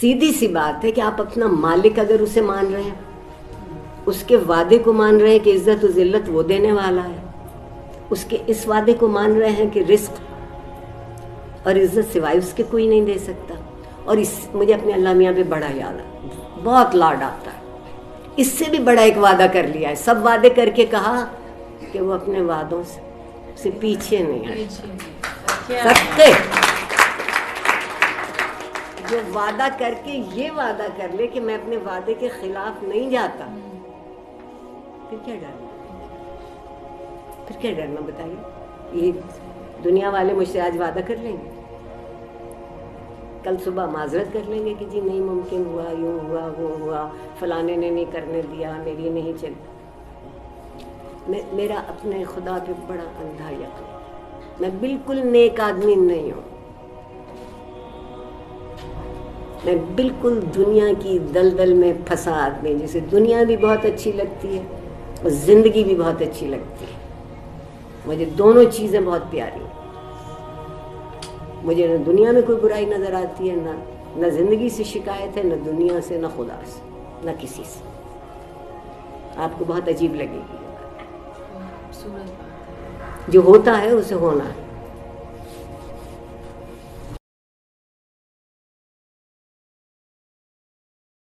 سیدھی سی بات ہے کہ آپ اپنا مالک اگر اسے مان رہے ہیں, اس کے وعدے کو مان رہے ہیں کہ عزت و ذلت وہ دینے والا ہے, اس کے اس وعدے کو مان رہے ہیں کہ رزق اور عزت سوائے اس کے کوئی نہیں دے سکتا, اور مجھے اپنے اللہ میاں پہ بڑا یاد ہے, بہت لاڈ آتا ہے, اس سے بھی بڑا ایک وعدہ کر لیا ہے, سب وعدے کر کے کہا کہ وہ اپنے وعدوں سے پیچھے نہیں ہٹتا. سکتے جو وعدہ کر کے یہ وعدہ کر لے کہ میں اپنے وعدے کے خلاف نہیں جاتا, پھر کیا ڈرنا بتائیے. یہ دنیا والے مجھ سے آج وعدہ کر لیں گے, کل صبح معذرت کر لیں گے کہ جی نہیں ممکن ہوا, یوں ہوا, وہ ہوا, فلانے نے نہیں کرنے دیا, میری نہیں چلی. میرا اپنے خدا پہ بڑا اندھا یقین, میں بالکل نیک آدمی نہیں ہوں, میں بالکل دنیا کی دلدل میں پھنسا آدمی, جسے دنیا بھی بہت اچھی لگتی ہے اور زندگی بھی بہت اچھی لگتی ہے. مجھے دونوں چیزیں بہت پیاری ہیں. مجھے نہ دنیا میں کوئی برائی نظر آتی ہے, نہ زندگی سے شکایت ہے, نہ دنیا سے, نہ خدا سے, نہ کسی سے. آپ کو بہت عجیب لگے گی, جو ہوتا ہے اسے ہونا ہے.